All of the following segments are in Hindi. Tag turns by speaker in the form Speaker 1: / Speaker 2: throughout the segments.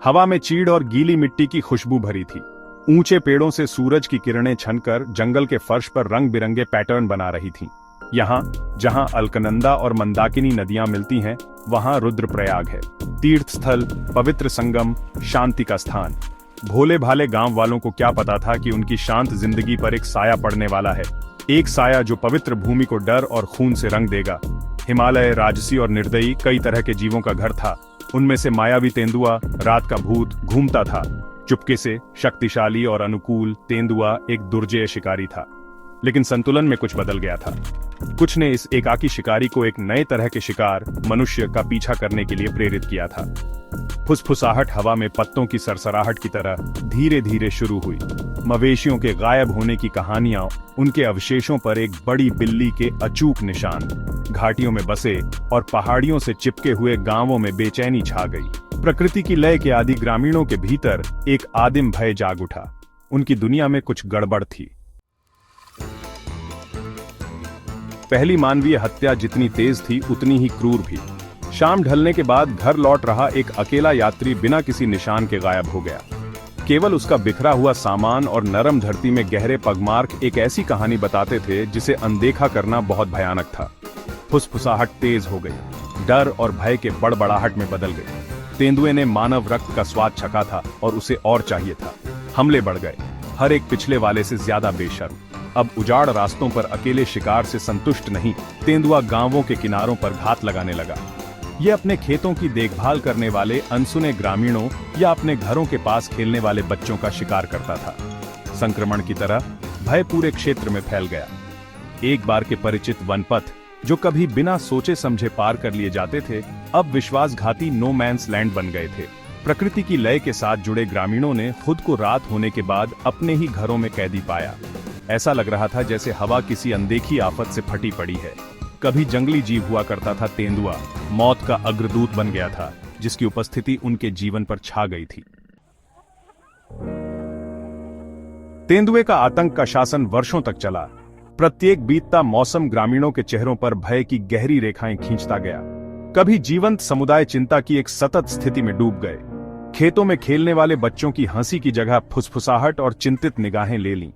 Speaker 1: हवा में चीड़ और गीली मिट्टी की खुशबू भरी थी। ऊंचे पेड़ों से सूरज की किरणें छनकर जंगल के फर्श पर रंग बिरंगे पैटर्न बना रही थीं। यहाँ जहाँ अलकनंदा और मंदाकिनी नदियां मिलती हैं, वहाँ रुद्रप्रयाग है, तीर्थ स्थल, पवित्र संगम, शांति का स्थान। भोले भाले गांव वालों को क्या पता था कि उनकी शांत जिंदगी पर एक साया पड़ने वाला है, एक साया जो पवित्र भूमि को डर और खून से रंग देगा। हिमालय राजसी और निर्दयी कई तरह के जीवों का घर था। उनमें से मायावी तेंदुआ, रात का भूत, घूमता था चुपके से। शक्तिशाली और अनुकूल तेंदुआ एक दुर्जय शिकारी था, लेकिन संतुलन में कुछ बदल गया था। कुछ ने इस एकाकी शिकारी को एक नए तरह के शिकार, मनुष्य का पीछा करने के लिए प्रेरित किया था। फुसफुसाहट हवा में पत्तों की सरसराहट की तरह धीरे धीरे शुरू हुई। मवेशियों के गायब होने की कहानियां, उनके अवशेषों पर एक बड़ी बिल्ली के अचूक निशान, घाटियों में बसे और पहाड़ियों से चिपके हुए गांवों में बेचैनी छा गई। प्रकृति की लय के आदि ग्रामीणों के भीतर एक आदिम भय जाग उठा। उनकी दुनिया में कुछ गड़बड़ थी। पहली मानवीय हत्या जितनी तेज थी, उतनी ही क्रूर भी। शाम ढलने के बाद घर लौट रहा एक अकेला यात्री बिना किसी निशान के गायब हो गया। केवल उसका बिखरा हुआ सामान और नरम धरती में गहरे पगमार्क एक ऐसी कहानी बताते थे जिसे अनदेखा करना बहुत भयानक था। फुसफुसाहट तेज हो गई, डर और भय के बड़बड़ाहट में बदल गई। तेंदुए ने मानव रक्त का स्वाद चखा था और उसे और चाहिए था। हमले बढ़ गए, हर एक पिछले वाले से ज्यादा बेशर्म। अब उजाड़ रास्तों पर अकेले शिकार से संतुष्ट नहीं, तेंदुआ गांवों के किनारों पर घात लगाने लगा। ये अपने खेतों की देखभाल करने वाले अनसुने ग्रामीणों या अपने घरों के पास खेलने वाले बच्चों का शिकार करता था। संक्रमण की तरह भय पूरे क्षेत्र में फैल गया। एक बार के परिचित वनपथ, जो कभी बिना सोचे समझे पार कर लिए जाते थे, अब विश्वासघाती नो मैंस लैंड बन गए थे। प्रकृति की लय के साथ जुड़े ग्रामीणों ने खुद को रात होने के बाद अपने ही घरों में कैदी पाया। ऐसा लग रहा था जैसे हवा किसी अनदेखी आफत से फटी पड़ी है। कभी जंगली जीव हुआ करता था तेंदुआ, मौत का अग्रदूत बन गया था, जिसकी उपस्थिति उनके जीवन पर छा गई थी। तेंदुए का आतंक का शासन वर्षों तक चला। प्रत्येक बीतता मौसम ग्रामीणों के चेहरों पर भय की गहरी रेखाएं खींचता गया। कभी जीवंत समुदाय चिंता की एक सतत स्थिति में डूब गए। खेतों में खेलने वाले बच्चों की हंसी की जगह फुसफुसाहट और चिंतित निगाहें ले लीं।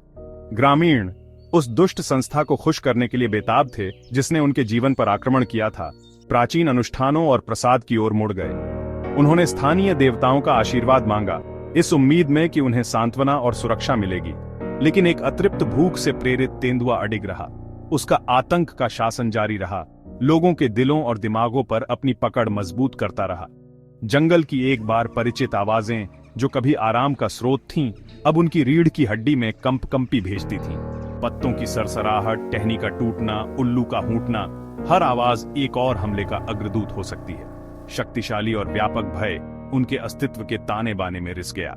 Speaker 1: ग्रामीण उस दुष्ट संस्था को खुश करने के लिए बेताब थे जिसने उनके जीवन पर आक्रमण किया था। प्राचीन अनुष्ठानों और प्रसाद की ओर मुड़ गए। उन्होंने स्थानीय देवताओं का आशीर्वाद मांगा, इस उम्मीद में कि उन्हें सांत्वना और सुरक्षा मिलेगी। लेकिन एक अतृप्त भूख से प्रेरित तेंदुआ अडिग रहा। उसका आतंक का शासन जारी रहा, लोगों के दिलों और दिमागों पर अपनी पकड़ मजबूत करता रहा। जंगल की एक बार परिचित आवाजें, जो कभी आराम का स्रोत थीं, अब उनकी रीढ़ की हड्डी में कंपी भेजती थीं। पत्तों की सरसराहट, टहनी का टूटना, उल्लू का हूंटना, हर आवाज एक और हमले का अग्रदूत हो सकती है। शक्तिशाली और व्यापक भय उनके अस्तित्व के ताने बाने में रिस गया।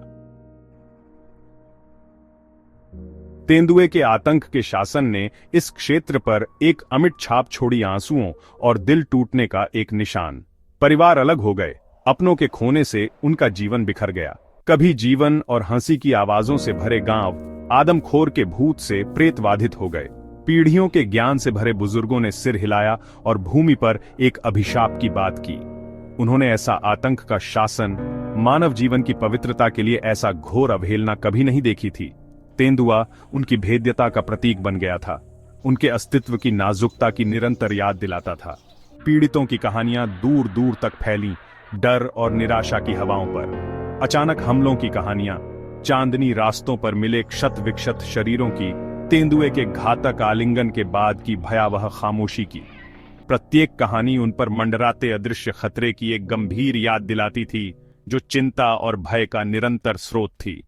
Speaker 1: तेंदुए के आतंक के शासन ने इस क्षेत्र पर एक अमिट छाप छोड़ी, आंसुओं और दिल टूटने का एक निशान। परिवार अलग हो गए, अपनों के खोने से उनका जीवन बिखर गया। कभी जीवन और हंसी की आवाजों से भरे गांव आदमखोर के भूत से प्रेतवाधित हो गए। पीढ़ियों के ज्ञान से भरे बुजुर्गों ने सिर हिलाया और भूमि पर एक अभिशाप की बात की। उन्होंने ऐसा आतंक का शासन, मानव जीवन की पवित्रता के लिए ऐसा घोर अवहेलना कभी नहीं देखी थी। तेंदुआ उनकी भेद्यता का प्रतीक बन गया था, उनके अस्तित्व की नाजुकता की निरंतर याद दिलाता था। पीड़ितों की कहानियां दूर दूर तक फैलीं, डर और निराशा की हवाओं पर। अचानक हमलों की कहानियां, चांदनी रास्तों पर मिले क्षत विक्षत शरीरों की, तेंदुए के घातक आलिंगन के बाद की भयावह खामोशी की। प्रत्येक कहानी उन पर मंडराते अदृश्य खतरे की एक गंभीर याद दिलाती थी, जो चिंता और भय का निरंतर स्रोत थी।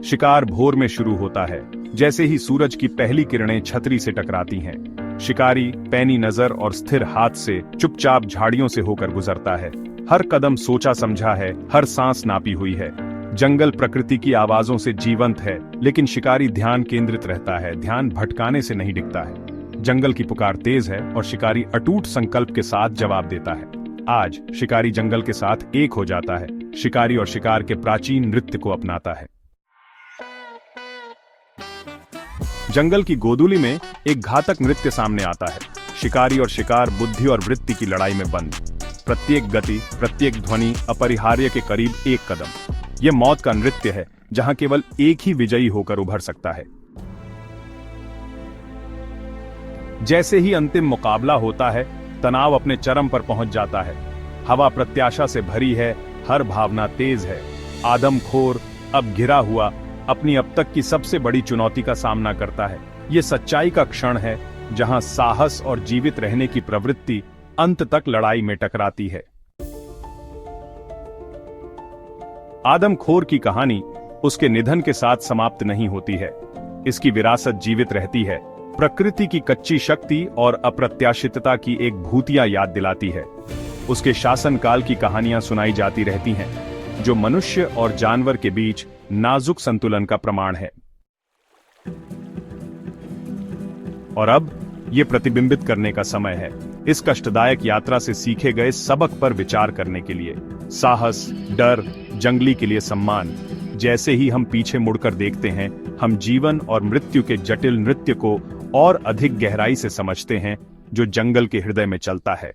Speaker 1: शिकार भोर में शुरू होता है, जैसे ही सूरज की पहली किरणें छतरी से टकराती हैं। शिकारी पैनी नजर और स्थिर हाथ से चुपचाप झाड़ियों से होकर गुजरता है। हर कदम सोचा समझा है, हर सांस नापी हुई है। जंगल प्रकृति की आवाजों से जीवंत है, लेकिन शिकारी ध्यान केंद्रित रहता है, ध्यान भटकाने से नहीं डिगता है। जंगल की पुकार तेज है और शिकारी अटूट संकल्प के साथ जवाब देता है। आज शिकारी जंगल के साथ एक हो जाता है, शिकारी और शिकार के प्राचीन नृत्य को अपनाता है। जंगल की गोदुली में एक घातक नृत्य सामने आता है। शिकारी और शिकार बुद्धि और वृत्ति की लड़ाई में बंद। प्रत्येक गति, प्रत्येक ध्वनि अपरिहार्य के करीब एक कदम। यह मौत का नृत्य है जहां केवल एक ही विजयी होकर उभर सकता है। जैसे ही अंतिम मुकाबला होता है, तनाव अपने चरम पर पहुंच जाता है। हवा प्रत्याशा से भरी है, हर भावना तेज है। आदमखोर अब घिरा हुआ अपनी अब तक की सबसे बड़ी चुनौती का सामना करता है। यह सच्चाई का क्षण है जहां साहस और जीवित रहने की प्रवृत्ति अंत तक लड़ाई में टकराती है। आदमखोर की कहानी उसके निधन के साथ समाप्त नहीं होती है। इसकी विरासत जीवित रहती है, प्रकृति की कच्ची शक्ति और अप्रत्याशितता की एक भूतिया याद दिलाती है। उसके शासनकाल की कहानियां सुनाई जाती रहती हैं, जो मनुष्य और जानवर के बीच नाजुक संतुलन का प्रमाण है। और अब यह प्रतिबिंबित करने का समय है, इस कष्टदायक यात्रा से सीखे गए सबक पर विचार करने के लिए। साहस, डर, जंगली के लिए सम्मान। जैसे ही हम पीछे मुड़कर देखते हैं, हम जीवन और मृत्यु के जटिल नृत्य को और अधिक गहराई से समझते हैं, जो जंगल के हृदय में चलता है।